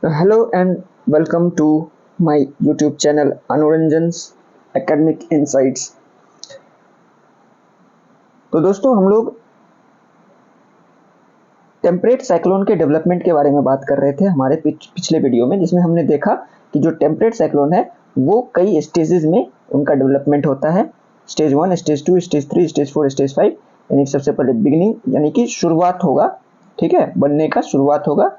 Hello and welcome to my YouTube channel Anuranjan's Academic Insights। तो दोस्तों हम लोग टेम्परेट साइक्लोन के डेवलपमेंट के बारे में बात कर रहे थे हमारे पिछले वीडियो में, जिसमें हमने देखा कि जो टेम्परेट साइक्लोन है वो कई स्टेजेस में उनका डेवलपमेंट होता है। Stage 1, stage 2, stage 3, stage 4, stage 5। यानी सबसे पहले बिगिनिंग यानी कि शुरुआत होगा, ठीक है, बनने का शुरुआत होगा।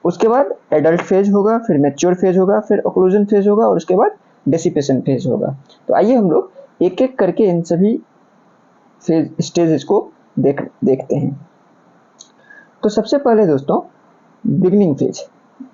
उसके बाद एडल्ट फेज होगा, फिर मैच्योर फेज होगा, फिर ओक्लूजन फेज होगा और उसके बाद डेसिपेशन फेज होगा। तो आइए हम लोग एक एक करके इन सभी फेज स्टेजेस को देखते हैं। तो सबसे पहले दोस्तों बिगिनिंग फेज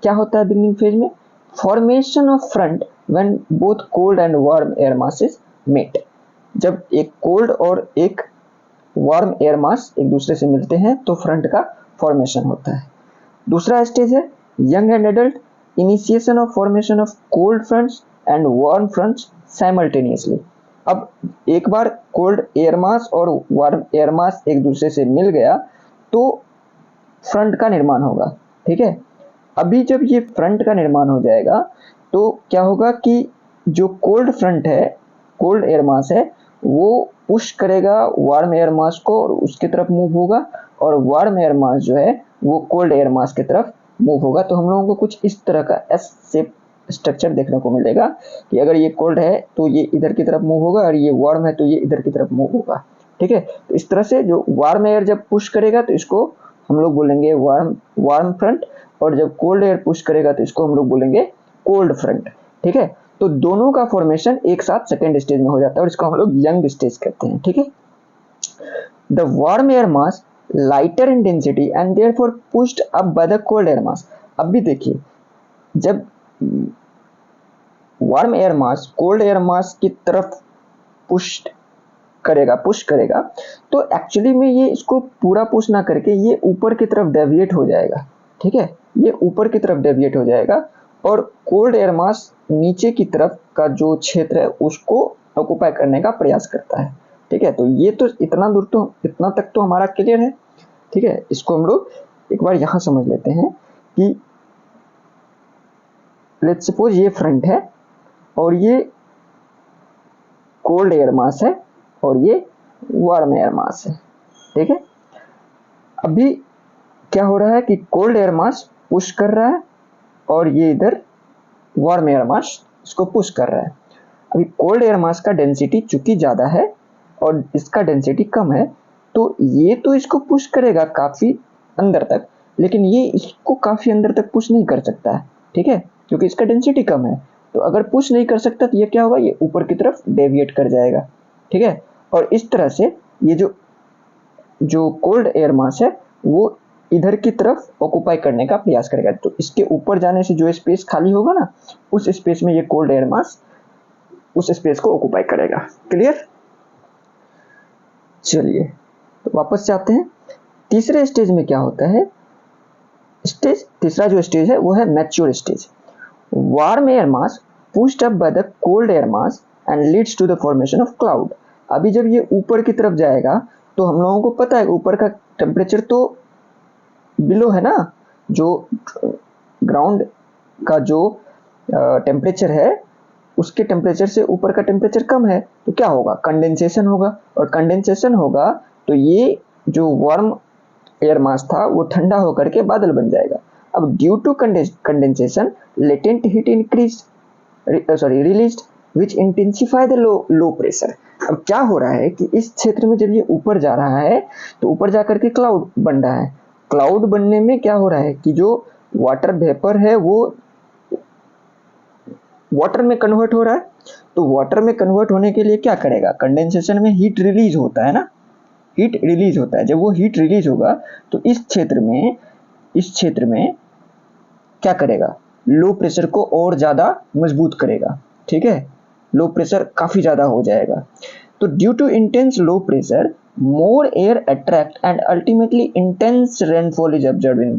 क्या होता है। बिगिनिंग फेज में formation of front when both cold and warm air masses meet. जब एक कोल्ड और एक वार्म एयर मास एक दूसरे से मिलते हैं तो फ्रंट का फॉर्मेशन होता है। दूसरा स्टेज है young and adult, initiation of formation of cold fronts and warm fronts simultaneously. अब एक बार कोल्ड एयर मास और वार्म एयर मास एक दूसरे से मिल गया तो फ्रंट का निर्माण होगा, ठीक है। अभी जब ये फ्रंट का निर्माण हो जाएगा तो क्या होगा कि जो कोल्ड फ्रंट है, कोल्ड एयर मास है, वो पुश करेगा वार्म एयर मास को और उसकी तरफ मूव होगा, और वार्म एयर मास जो है वो कोल्ड एयर मास की तरफ मूव होगा। तो हम लोगों को कुछ इस तरह का एस शेप स्ट्रक्चर देखने को मिलेगा कि अगर ये कोल्ड है तो ये इधर की तरफ मूव होगा और ये वार्म है तो ये इधर की तरफ मूव होगा, ठीक है। तो इस तरह से जो वार्म एयर जब पुश करेगा तो इसको हम लोग बोलेंगे वार्म फ्रंट, और जब कोल्ड एयर पुश करेगा तो इसको हम लोग बोलेंगे कोल्ड फ्रंट, ठीक है। तो दोनों का फॉर्मेशन एक साथ सेकेंड स्टेज में हो जाता है और इसको हम लोग यंग स्टेज कहते हैं, ठीक है। The warm air mass lighter in density and therefore pushed up by the cold air मास। अब भी देखिए, जब वार्म एयर मास कोल्ड एयर मास की तरफ पुश करेगा तो एक्चुअली में ये इसको पूरा पुश ना करके ये ऊपर की तरफ डेविएट हो जाएगा, ठीक है। ये ऊपर की तरफ डेविएट हो जाएगा और कोल्ड एयर मास नीचे की तरफ का जो क्षेत्र है उसको ऑक्युपाई करने का प्रयास करता है, ठीक है। तो ये तो इतना तक तो हमारा क्लियर है, ठीक है। इसको हम लोग एक बार यहां समझ लेते हैं कि लेट्स सपोज ये फ्रंट है और ये कोल्ड एयर मास है और ये वार्म एयर मास है, ठीक है। अभी क्या हो रहा है कि कोल्ड एयर मास पुश कर रहा है और ये इधर वार्म एयर मास इसको पुश कर रहा है। अभी कोल्ड एयर मास का डेंसिटी चूंकि ज़्यादा है और इसका डेंसिटी कम है तो ये तो इसको पुश करेगा काफ़ी अंदर तक, लेकिन ये इसको काफ़ी अंदर तक पुश नहीं कर सकता है, ठीक है, क्योंकि इसका डेंसिटी कम है। तो अगर पुश नहीं कर सकता तो ये क्या होगा, ये ऊपर की तरफ डेविएट कर जाएगा, ठीक है। और इस तरह से ये जो कोल्ड एयर मास है वो इधर की तरफ ऑक्युपाई करने का प्रयास करेगा। तो इसके ऊपर जाने से जो स्पेस खाली होगा ना, उस स्पेस में ये कोल्ड एयर मास उस स्पेस को ऑक्युपाई करेगा। क्लियर? चलिए तो वापस जाते हैं। तीसरे स्टेज में क्या होता है, तीसरा जो स्टेज है वो है mature stage. Warm air mass pushed up by the cold air mass and leads to the formation of cloud. अभी जब ये ऊपर की तरफ जाएगा तो हम लोगों को पता है ऊपर का टेम्परेचर तो बिलो है ना, जो ग्राउंड का जो टेम्परेचर है उसके टेम्परेचर से ऊपर का टेम्परेचर कम है, तो क्या होगा, कंडेंसेशन होगा, और कंडेंसेशन होगा तो ये जो वार्म एयर मास था वो ठंडा होकर के बादल बन जाएगा। अब due to condensation latent heat increase released which intensify the low pressure. अब क्या हो रहा है कि इस क्षेत्र में जब ये ऊपर जा रहा है तो ऊपर जाकर के क्लाउड बन रहा है। क्लाउड बनने में क्या हो रहा है कि जो वाटर वेपर है वो वाटर में कन्वर्ट हो रहा है। तो वाटर में कन्वर्ट होने के लिए क्या करेगा, कंडेंसेशन में हीट रिलीज होता है ना, हीट रिलीज होता है। जब वो हीट रिलीज होगा तो इस क्षेत्र में क्या करेगा, लो प्रेशर को और ज्यादा मजबूत करेगा, ठीक है। लो प्रेशर काफी ज्यादा हो जाएगा। तो due to intense low pressure more air attract and ultimately intense rainfall is observe in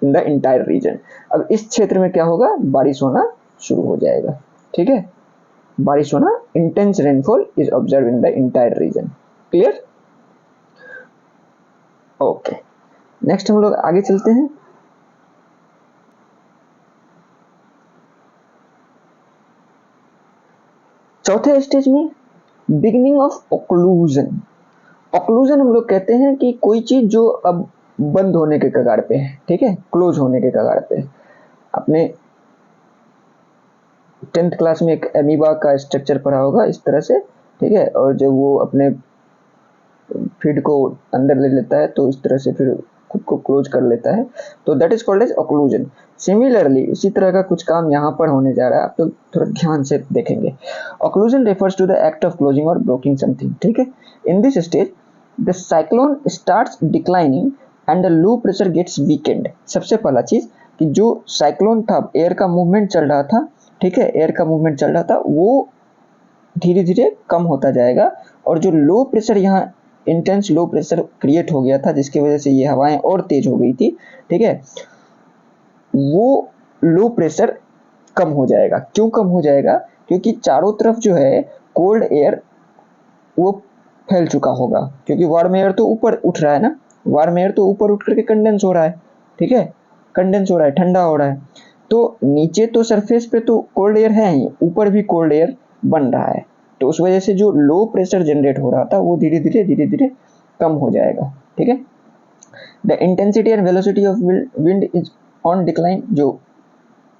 the entire region. अब इस क्षेत्र में क्या होगा, बारिश होना शुरू हो जाएगा, ठीक है। बारिश होना, intense rainfall is observe in the entire region. Clear? Okay, next हम लोग आगे चलते हैं। चौथे स्टेज में बिगिनिंग ऑफ ओक्लूजन। ओक्लूजन हम लोग कहते हैं कि कोई चीज जो अब बंद होने के कगार पे है, ठीक है, क्लोज होने के कगार पे है। आपने 10th क्लास में एक एमीबा का स्ट्रक्चर पढ़ा होगा इस तरह से, ठीक है, और जब वो अपने फीड को अंदर ले लेता है तो इस तरह से फिर खुद को क्लोज कर लेता है, तो that is called as occlusion. Similarly इसी तरह का कुछ काम यहाँ पर होने जा रहा है, आप तो थोड़ा ध्यान से देखेंगे। Occlusion refers to the act of closing और ब्लॉकिंग समथिंग, ठीक है। In this stage the cyclone starts declining and the low pressure gets weakened. सबसे पहला चीज कि जो साइक्लोन था, एयर का मूवमेंट चल रहा था, ठीक है, एयर का मूवमेंट चल रहा था, वो धीरे धीरे कम होता जाएगा, और जो लो प्रेशर यहाँ इंटेंस लो प्रेशर क्रिएट हो गया था जिसकी वजह से ये हवाएं और तेज हो गई थी, ठीक है, वो लो प्रेशर कम हो जाएगा। क्यों कम हो जाएगा? क्योंकि चारों तरफ जो है कोल्ड एयर वो फैल चुका होगा, क्योंकि वार्म एयर तो ऊपर उठ रहा है ना, वार्म एयर तो ऊपर उठ करके कंडेंस हो रहा है, ठीक है, कंडेंस हो रहा है, ठंडा हो रहा है। तो नीचे तो सरफेस पे तो कोल्ड एयर है ही, ऊपर भी कोल्ड एयर बन रहा है, तो उस वजह से जो लो प्रेशर जनरेट हो रहा था वो धीरे धीरे कम हो जाएगा, ठीक है। The intensity and velocity of wind is on decline, जो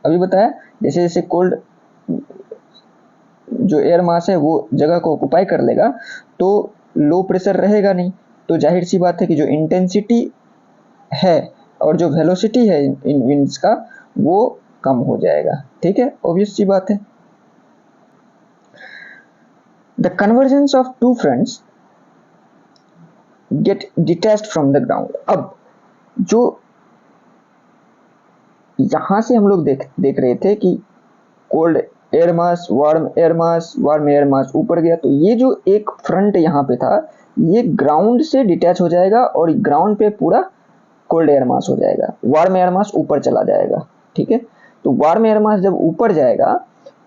अभी बताया, जैसे जैसे कोल्ड जो एयर मास है वो जगह को ऑक्युपाई कर लेगा तो लो प्रेशर रहेगा नहीं, तो जाहिर सी बात है कि जो इंटेंसिटी है और जो वेलोसिटी है इन विंड्स का वो कम हो जाएगा, ठीक है, ऑब्वियस सी बात है। The convergence of two fronts get detached from the ground। अब जो यहां से हम लोग देख रहे थे कि कोल्ड एयर मास, वार्म एयर मास, वार्म एयर मास ऊपर गया, तो ये जो एक फ्रंट यहाँ पे था ये ग्राउंड से डिटैच हो जाएगा और ग्राउंड पे पूरा कोल्ड एयर मास हो जाएगा, वार्म एयर मास ऊपर चला जाएगा, ठीक है। तो वार्म एयर मास जब ऊपर जाएगा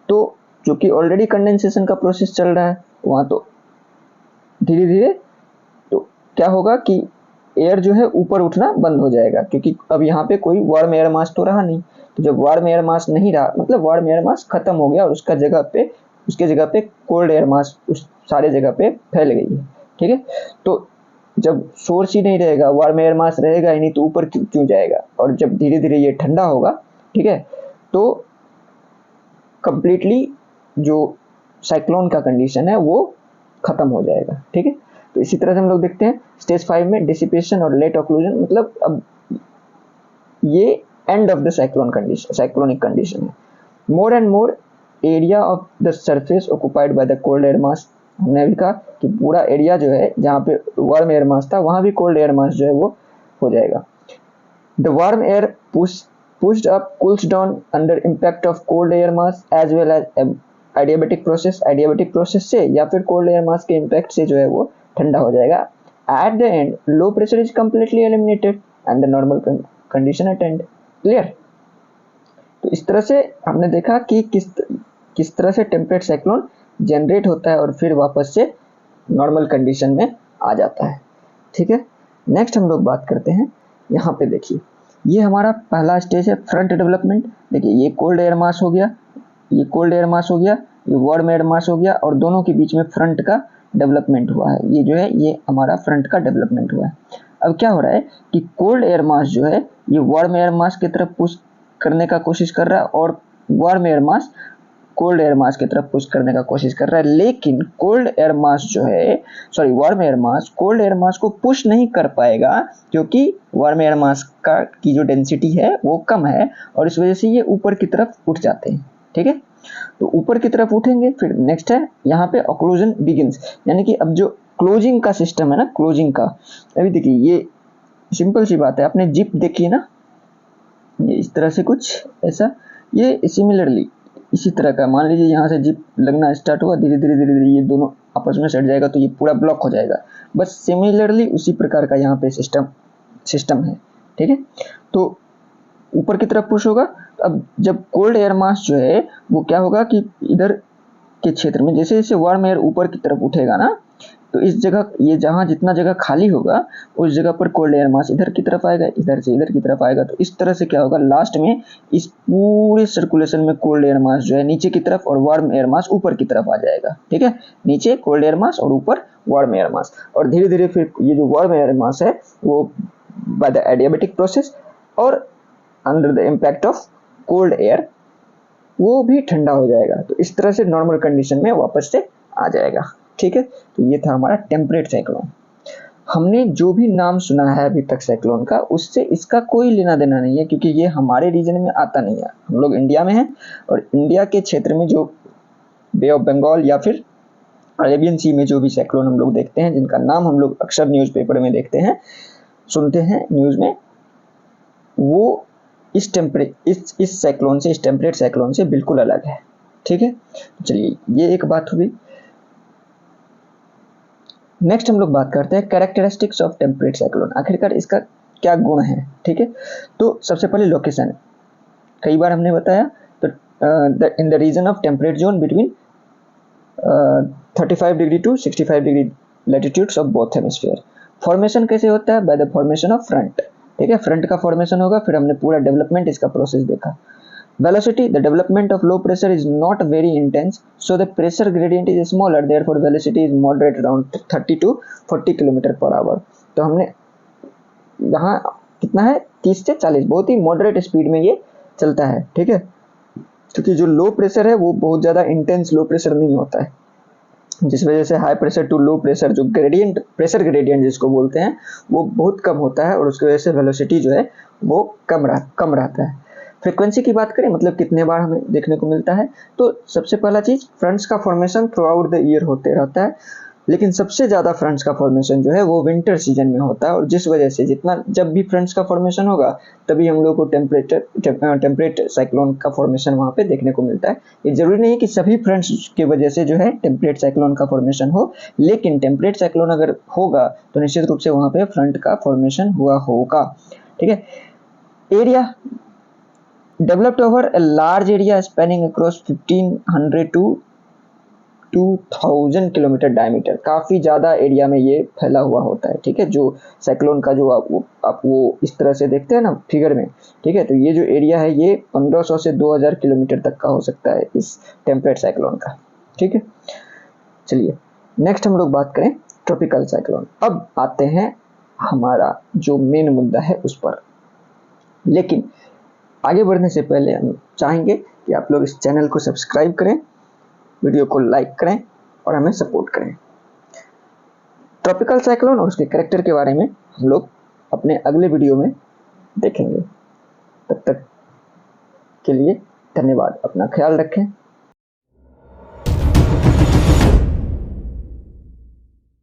तो जो कि ऑलरेडी कंडेंसेशन का प्रोसेस चल रहा है वहां, तो धीरे धीरे तो क्या होगा कि एयर जो है ऊपर उठना बंद हो जाएगा, क्योंकि अब यहाँ पे कोई वार्म एयर मास तो रहा नहीं। तो जब वार्म एयर मास नहीं रहा, मतलब वार्म एयर मास खत्म हो गया और उसके जगह पे कोल्ड एयर मास उस सारे जगह पे फैल गई है, ठीक है। तो जब सोर्स ही नहीं रहेगा, वार्म एयर मास रहेगा ही नहीं, तो ऊपर क्यों जाएगा, और जब धीरे धीरे ये ठंडा होगा, ठीक है, तो कंप्लीटली जो साइक्लोन का कंडीशन है वो खत्म हो जाएगा, ठीक है। तो इसी तरह से हम लोग देखते हैं स्टेज 5 में डिसिपेशन और लेट ऑक्लूजन, मतलब अब ये end of the cyclone condition, cyclonic condition है। More and more area of the surface occupied by the cold air mass. हमने अभी कहा कि पूरा एरिया जो है जहाँ पे वार्म एयर मास था वहां भी कोल्ड एयर मास जो है वो हो जाएगा। The warm air pushed up cools down under impact of cold air mass as well as adiabatic process से या फिर cold air mass के impact से जो है वो ठंडा हो जाएगा। At the end, low pressure is completely eliminated and the normal condition attained। Clear? तो इस तरह से हमने देखा कि किस तरह से टेम्परेट साइक्लोन जनरेट होता है और फिर वापस से नॉर्मल कंडीशन में आ जाता है, ठीक है। नेक्स्ट हम लोग बात करते हैं, यहाँ पे देखिए ये हमारा पहला स्टेज है फ्रंट डेवलपमेंट। देखिए ये कोल्ड एयर मास हो गया, ये कोल्ड एयर मास हो गया, ये वार्म एयर मास हो गया, और दोनों के बीच में फ्रंट का डेवलपमेंट हुआ है। ये जो है ये हमारा फ्रंट का डेवलपमेंट हुआ है। अब क्या हो रहा है कि कोल्ड एयर मास जो है ये वार्म एयर मास की तरफ पुश करने का कोशिश कर रहा है और वार्म एयर मास कोल्ड एयर मास की तरफ पुश करने का कोशिश कर रहा है, लेकिन कोल्ड एयर मास जो है वार्म एयर मास कोल्ड एयर मास को पुश नहीं कर पाएगा, क्योंकि वार्म एयर मास का की जो डेंसिटी है वो कम है और इस वजह से ये ऊपर की तरफ उठ जाते हैं, ठीक है। तो ऊपर की तरफ उठेंगे, फिर नेक्स्ट है यहाँ पे ऑक्लूजन बिगिंस, यानी कि अब जो क्लोजिंग का सिस्टम है ना, क्लोजिंग का, अभी देखिए ये सिंपल सी बात है, आपने जिप देखी है ना, ये इस तरह से कुछ ऐसा, ये सिमिलरली इसी तरह का, मान लीजिए यहाँ से जिप लगना स्टार्ट हुआ, धीरे धीरे ये दोनों आपस में सट जाएगा तो ये पूरा ब्लॉक हो जाएगा। बस सिमिलरली उसी प्रकार का यहाँ पे सिस्टम है, ठीक है। तो ऊपर की तरफ पुश होगा। अब जब कोल्ड एयर मास जो है वो क्या होगा कि इधर के क्षेत्र में जैसे जैसे वार्म एयर ऊपर की तरफ उठेगा ना, तो इस जगह ये जहाँ जितना जगह खाली होगा उस जगह पर कोल्ड एयर मास इधर की तरफ आएगा, इधर से इधर की तरफ आएगा। तो इस तरह से क्या होगा, लास्ट में इस पूरे सर्कुलेशन में कोल्ड एयर मास जो है नीचे की तरफ और वार्म एयर मास ऊपर की तरफ आ जाएगा। ठीक है, नीचे कोल्ड एयर मास और ऊपर वार्म एयर मास। और धीरे धीरे फिर ये जो वार्म एयर मास है वो बाय द एडियाबैटिक प्रोसेस और under the impact of cold air वो भी ठंडा हो जाएगा। तो इस तरह से नॉर्मल कंडीशन में वापस से आ जाएगा। ठीक है, तो ये था हमारा टेम्परेट साइक्लोन। हमने जो भी नाम सुना है अभी तक साइक्लोन का, उससे इसका कोई लेना देना नहीं है, क्योंकि ये हमारे रीजन में आता नहीं है। हम लोग इंडिया में हैं और इंडिया के क्षेत्र में जो बे ऑफ बंगाल या फिर अरेबियन सी में जो भी साइक्लोन हम लोग देखते हैं, जिनका नाम हम लोग अक्सर न्यूज़पेपर में देखते हैं, सुनते हैं न्यूज़ में, वो इस साइक्लोन से, इस टेम्परेट साइक्लोन से बिल्कुल अलग है। ठीक है, चलिए ये एक बात हुई। नेक्स्ट हम लोग बात करते हैं कैरेक्टरिस्टिक्स ऑफ टेम्परेट साइक्लोन। आखिरकार इसका क्या गुण है। ठीक है, तो सबसे पहले लोकेशन, कई बार हमने बताया, तो in the region of temperate zone between 35 degree to 65 degree latitudes of both hemisphere. Formation कैसे होता है, by the formation of front. ठीक है, फ्रंट का फॉर्मेशन होगा, फिर हमने पूरा डेवलपमेंट इसका प्रोसेस देखा। Velocity, the development of low pressure is not very intense, so the pressure gradient is smaller, therefore velocity is moderate around 30 to 40 kilometre per hour. तो हमने यहाँ कितना है, 30 से 40, बहुत ही मॉडरेट स्पीड में ये चलता है। ठीक है, क्योंकि जो लो प्रेशर है वो बहुत ज़्यादा इंटेंस लो प्रेशर नहीं होता है, जिस वजह से high pressure to low pressure जो ग्रेडियंट, प्रेशर ग्रेडियंट जिसको बोलते हैं, वो बहुत कम होता है और उसकी वजह से वेलोसिटी जो है वो कम रहता है। फ्रीक्वेंसी की बात करें, मतलब कितने बार हमें देखने को मिलता है, तो सबसे पहला चीज़ फ्रंट्स का formation through out the year होते रहता है, लेकिन सबसे ज़्यादा फ्रंट्स का फॉर्मेशन जो है वो विंटर सीजन में होता है। और जिस वजह से जितना जब भी फ्रंट्स का फॉर्मेशन होगा तभी हम लोग को टेम्परेट साइक्लोन का फॉर्मेशन वहाँ पे देखने को मिलता है। ये जरूरी नहीं है कि सभी फ्रंट्स की वजह से जो है टेम्परेट साइक्लोन का फॉर्मेशन हो, लेकिन टेम्परेट साइक्लोन अगर होगा तो निश्चित रूप से वहाँ पे फ्रंट का फॉर्मेशन हुआ होगा। ठीक है, area developed over a large area spanning across 1500 to 2000 kilometre diameter. काफ़ी ज़्यादा एरिया में ये फैला हुआ होता है। ठीक है, जो साइक्लोन का जो आप वो इस तरह से देखते हैं ना फिगर में। ठीक है, तो ये जो एरिया है ये 1500 से 2000 किलोमीटर तक का हो सकता है इस टेम्परेट साइक्लोन का। ठीक है, चलिए नेक्स्ट हम लोग बात करें ट्रॉपिकल साइक्लोन। अब आते हैं हमारा जो मेन मुद्दा है उस पर, लेकिन आगे बढ़ने से पहले हम चाहेंगे कि आप लोग इस चैनल को सब्सक्राइब करें, वीडियो को लाइक करें और हमें सपोर्ट करें। ट्रॉपिकल साइक्लोन और उसके कैरेक्टर के बारे में हम लोग अपने अगले वीडियो में देखेंगे। तब तक के लिए धन्यवाद, अपना ख्याल रखें।